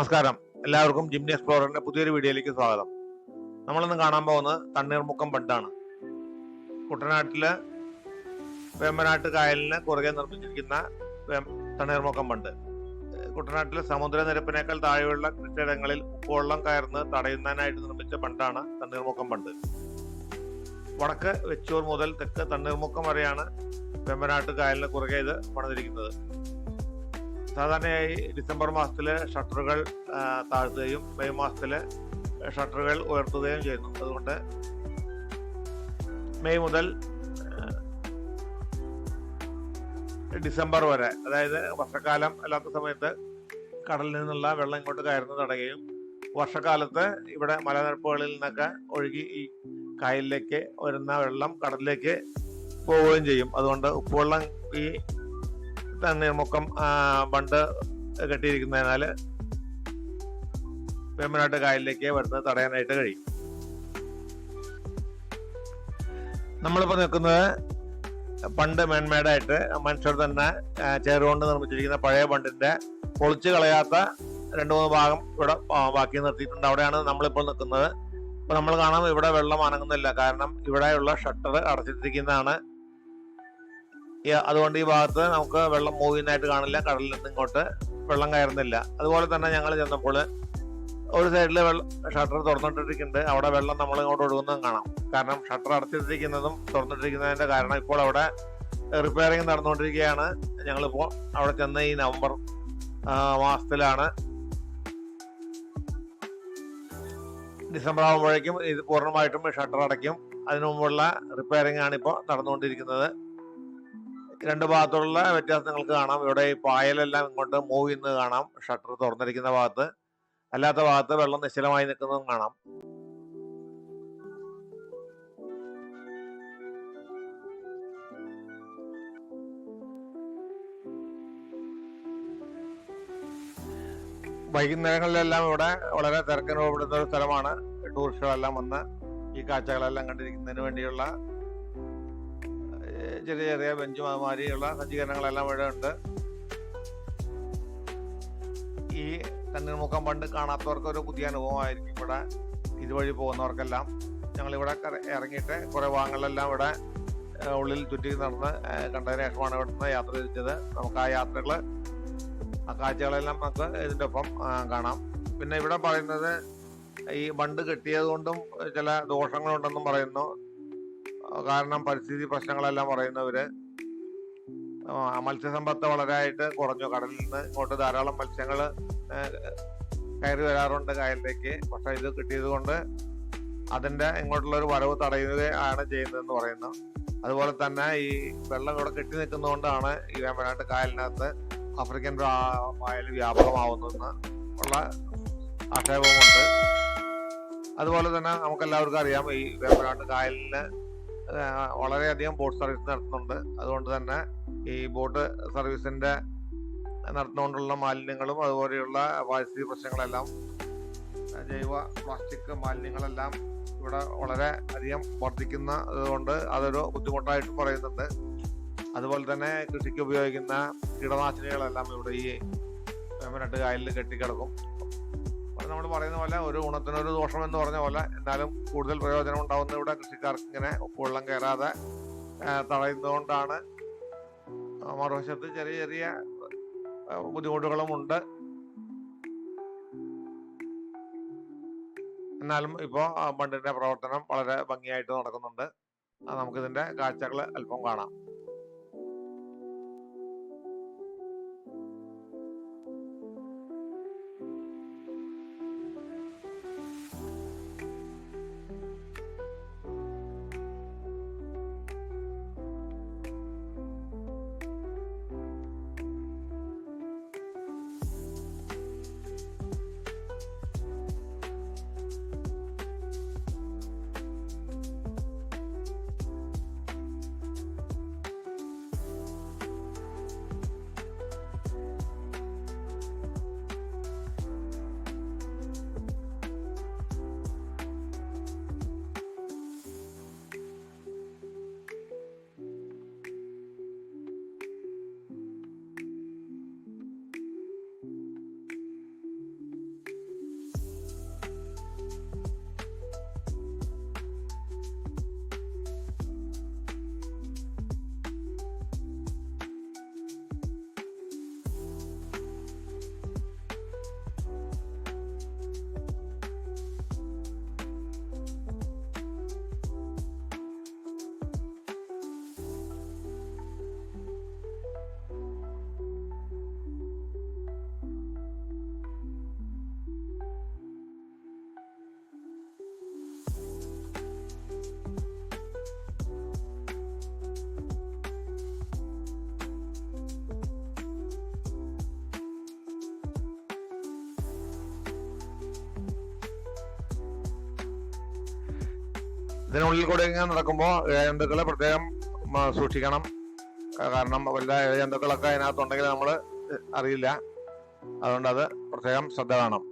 നമസ്കാരം. എല്ലാവർക്കും ജിംനി എക്സ്പ്ലോററിന്റെ പുതിയൊരു വീഡിയോയിലേക്ക് സ്വാഗതം. നമ്മളിന്ന് കാണാൻ പോകുന്നത് തണ്ണീർമുക്കം ബണ്ടാണ്. കുട്ടനാട്ടിലെ വേമ്പനാട്ട് കായലിന് കുറുകെ നിർമ്മിച്ചിരിക്കുന്ന തണ്ണീർമുക്കം ബണ്ട്. കുട്ടനാട്ടിലെ സമുദ്രനിരപ്പിനേക്കാൾ താഴെയുള്ള കൃഷിയിടങ്ങളിൽ ഉപ്പുവെള്ളം കയർന്ന് തടയുന്നതിനായിട്ട് നിർമ്മിച്ച ബണ്ടാണ് തണ്ണീർമുക്കം ബണ്ട്. വടക്ക് വെച്ചൂർ മുതൽ തെക്ക് തണ്ണീർമുക്കം വരെയാണ് വേമ്പനാട്ട് കായലിന് കുറുകെ ഇത് പണിതിരിക്കുന്നത്. സാധാരണയായി ഡിസംബർ മാസത്തില് ഷട്ടറുകൾ താഴ്ത്തുകയും മെയ് മാസത്തില് ഷട്ടറുകൾ ഉയർത്തുകയും ചെയ്യുന്നു. അതുകൊണ്ട് മെയ് മുതൽ ഡിസംബർ വരെ, അതായത് വർഷക്കാലം അല്ലാത്ത സമയത്ത് കടലിൽ നിന്നുള്ള വെള്ളം ഇങ്ങോട്ട് കയറുന്നത് തടയുകയും വർഷക്കാലത്ത് ഇവിടെ മലനിരപ്പുകളിൽ നിന്നൊക്കെ ഒഴുകി ഈ കായലിലേക്ക് വരുന്ന വെള്ളം കടലിലേക്ക് പോവുകയും ചെയ്യും. അതുകൊണ്ട് ഉപ്പുവെള്ളം ഈ തണ്ണീർമുക്കം ബണ്ട് കെട്ടിയിരിക്കുന്നതിനാൽ വേമ്പനാട്ട് കായലിലേക്ക് വരുന്നത് തടയാനായിട്ട് കഴിയും. നമ്മളിപ്പോൾ നിൽക്കുന്നത് പണ്ട് മേന്മേഡായിട്ട് മനുഷ്യർ തന്നെ ചേറുകൊണ്ട് നിർമ്മിച്ചിരിക്കുന്ന പഴയ ബണ്ടിന്റെ പൊളിച്ചു കളയാത്ത 2-3 ഭാഗം ഇവിടെ ബാക്കി നിർത്തിയിട്ടുണ്ട്. അവിടെയാണ് നമ്മളിപ്പോൾ നിൽക്കുന്നത്. അപ്പോൾ നമ്മൾ കാണാം ഇവിടെ വെള്ളം അനങ്ങുന്നില്ല. കാരണം ഇവിടെയുള്ള ഷട്ടർ അടച്ചിട്ടിരിക്കുന്നതാണ്. അതുകൊണ്ട് ഈ ഭാഗത്ത് നമുക്ക് വെള്ളം മൂവ് ചെയ്യുന്നതായിട്ട് കാണില്ല. കടലിൽ നിന്ന് ഇങ്ങോട്ട് വെള്ളം കയറുന്നില്ല. അതുപോലെ തന്നെ ഞങ്ങൾ ചെന്നപ്പോൾ ഒരു സൈഡിൽ ഷട്ടർ തുറന്നിട്ടിരിക്കുന്നുണ്ട്. അവിടെ വെള്ളം നമ്മൾ ഇങ്ങോട്ട് ഒഴുകുന്നതും കാണാം. കാരണം ഷട്ടർ അടച്ചിട്ടിരിക്കുന്നതും തുറന്നിട്ടിരിക്കുന്നതിന്റെ കാരണം ഇപ്പോൾ അവിടെ റിപ്പയറിങ് നടന്നുകൊണ്ടിരിക്കുകയാണ്. ഞങ്ങളിപ്പോൾ അവിടെ ചെന്ന് ഈ നവംബർ മാസത്തിലാണ്. ഡിസംബർ ആകുമ്പോഴേക്കും ഇത് പൂർണ്ണമായിട്ടും ഷട്ടർ അടയ്ക്കും. അതിനു മുമ്പുള്ള റിപ്പയറിംഗ് ആണ് ഇപ്പോൾ നടന്നുകൊണ്ടിരിക്കുന്നത്. 2 ഭാഗത്തുള്ള വ്യത്യാസം നിങ്ങൾക്ക് കാണാം. ഇവിടെ ഈ പായലെല്ലാം ഇങ്ങോട്ട് മൂവ് ചെയ്യുന്നത് കാണാം. ഷട്ടർ തുറന്നിരിക്കുന്ന ഭാഗത്ത്, അല്ലാത്ത ഭാഗത്ത് വെള്ളം നിശ്ചലമായി നിൽക്കുന്നതും കാണാം. വൈകുന്നേരങ്ങളിലെല്ലാം ഇവിടെ വളരെ തിരക്കനുഭവപ്പെടുന്ന ഒരു സ്ഥലമാണ്. ടൂറിസ്റ്റുകളെല്ലാം വന്ന് ഈ കാഴ്ചകളെല്ലാം കണ്ടിരിക്കുന്നതിന് വേണ്ടിയുള്ള ചെറിയ ചെറിയ ബെഞ്ചും അതുമാതിരിയുള്ള സജ്ജീകരണങ്ങളെല്ലാം ഇവിടെ ഉണ്ട്. ഈ തണ്ണീർമുക്കം ബണ്ട് കാണാത്തവർക്ക് ഒരു പുതിയ അനുഭവമായിരിക്കും. ഇവിടെ ഇതുവഴി പോകുന്നവർക്കെല്ലാം ഞങ്ങളിവിടെ ഇറങ്ങിയിട്ട് കുറേ ഭാഗങ്ങളിലെല്ലാം ഇവിടെ ഉള്ളിൽ ചുറ്റി നടന്ന് കണ്ടതിന് ശേഷമാണ് ഇവിടെ നിന്ന് യാത്ര തിരിച്ചത്. നമുക്ക് ആ യാത്രകൾ, ആ കാഴ്ചകളെല്ലാം നമുക്ക് ഇതിൻ്റെ ഒപ്പം കാണാം. പിന്നെ ഇവിടെ പറയുന്നത് ഈ ബണ്ട് കെട്ടിയത് കൊണ്ടും ചില ദോഷങ്ങളുണ്ടെന്നും പറയുന്നു. കാരണം പരിസ്ഥിതി പ്രശ്നങ്ങളെല്ലാം പറയുന്നവര് മത്സ്യസമ്പത്ത് വളരെയായിട്ട് കുറഞ്ഞു. കടലിൽ നിന്ന് ഇങ്ങോട്ട് ധാരാളം മത്സ്യങ്ങൾ കയറി വരാറുണ്ട് കായലിലേക്ക്. പക്ഷെ ഇത് കിട്ടിയത് കൊണ്ട് അതിന്റെ ഇങ്ങോട്ടുള്ള ഒരു വരവ് തടയുകയാണ് ചെയ്യുന്നതെന്ന് പറയുന്നു. അതുപോലെ തന്നെ ഈ വെള്ളം ഇവിടെ കെട്ടി നിൽക്കുന്നതുകൊണ്ടാണ് ഈ വേമ്പനാട്ട് കായലിനകത്ത് ആഫ്രിക്കൻ പായൽ വ്യാപകമാവുന്നതെന്ന് ഉള്ള ആക്ഷേപമുണ്ട്. അതുപോലെ തന്നെ നമുക്കെല്ലാവർക്കും അറിയാം ഈ വേമ്പനാട്ട് കായലിന് വളരെയധികം ബോട്ട് സർവീസ് നടത്തുന്നുണ്ട്. അതുകൊണ്ട് തന്നെ ഈ ബോട്ട് സർവീസിന്റെ നടത്തുകൊണ്ടുള്ള മാലിന്യങ്ങളും അതുപോലെയുള്ള പരിസ്ഥിതി പ്രശ്നങ്ങളെല്ലാം, ജൈവ പ്ലാസ്റ്റിക് മാലിന്യങ്ങളെല്ലാം ഇവിടെ വളരെ അധികം വർദ്ധിക്കുന്നത് കൊണ്ട് അതൊരു ബുദ്ധിമുട്ടായിട്ട് പറയുന്നുണ്ട്. അതുപോലെ തന്നെ കൃഷിക്ക് ഉപയോഗിക്കുന്ന കീടനാശിനികളെല്ലാം ഇവിടെ ഈ വേമ്പനാട്ട് കായലിൽ കെട്ടിക്കിടക്കും. നമ്മൾ പറയുന്ന പോലെ ഒരു ഗുണത്തിനൊരു ദോഷം എന്ന് പറഞ്ഞ പോലെ, എന്നാലും കൂടുതൽ പ്രയോജനം ഉണ്ടാവുന്ന ഇവിടെ കൃഷിക്കാർക്ക് ഇങ്ങനെ ഉപ്പുവെള്ളം കയറാതെ തടയുന്നതുകൊണ്ടാണ്. മറുവശത്ത് ചെറിയ ചെറിയ ബുദ്ധിമുട്ടുകളും ഉണ്ട്. എന്നാലും ഇപ്പോൾ ബണ്ടിന്റെ പ്രവർത്തനം വളരെ ഭംഗിയായിട്ട് നടക്കുന്നുണ്ട്. നമുക്കിതിന്റെ കാഴ്ചകൾ അല്പം കാണാം. ഇതിനുള്ളിൽ കൂടെ ഇങ്ങനെ നടക്കുമ്പോൾ ഇഴജന്തുക്കളെ പ്രത്യേകം സൂക്ഷിക്കണം. കാരണം വല്ല ഇഴജന്തുക്കളൊക്കെ അതിനകത്തുണ്ടെങ്കിൽ നമ്മൾ അറിയില്ല. അതുകൊണ്ട് അത് പ്രത്യേകം ശ്രദ്ധ വേണം.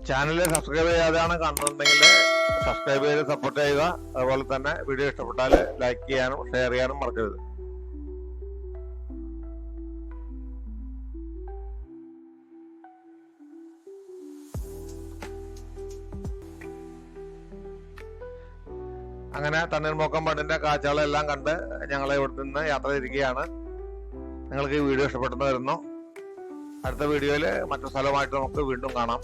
ചാനൽ സബ്സ്ക്രൈബ് ചെയ്യാതെയാണ് കാണുന്നുണ്ടെങ്കിൽ സബ്സ്ക്രൈബ് ചെയ്ത് സപ്പോർട്ട് ചെയ്യുക. അതുപോലെ തന്നെ വീഡിയോ ഇഷ്ടപ്പെട്ടാൽ ലൈക്ക് ചെയ്യാനും ഷെയർ ചെയ്യാനും മറക്കരുത്. അങ്ങനെ തണ്ണീർമുക്കം ബണ്ടിന്റെ കാഴ്ചകളെല്ലാം കണ്ട് ഞങ്ങൾ ഇവിടെ നിന്ന് യാത്ര തിരിക്കുകയാണ്. നിങ്ങൾക്ക് ഈ വീഡിയോ ഇഷ്ടപ്പെട്ടെന്ന് വരുന്നു. അടുത്ത വീഡിയോയിൽ മറ്റു സ്ഥലമായിട്ട് നമുക്ക് വീണ്ടും കാണാം.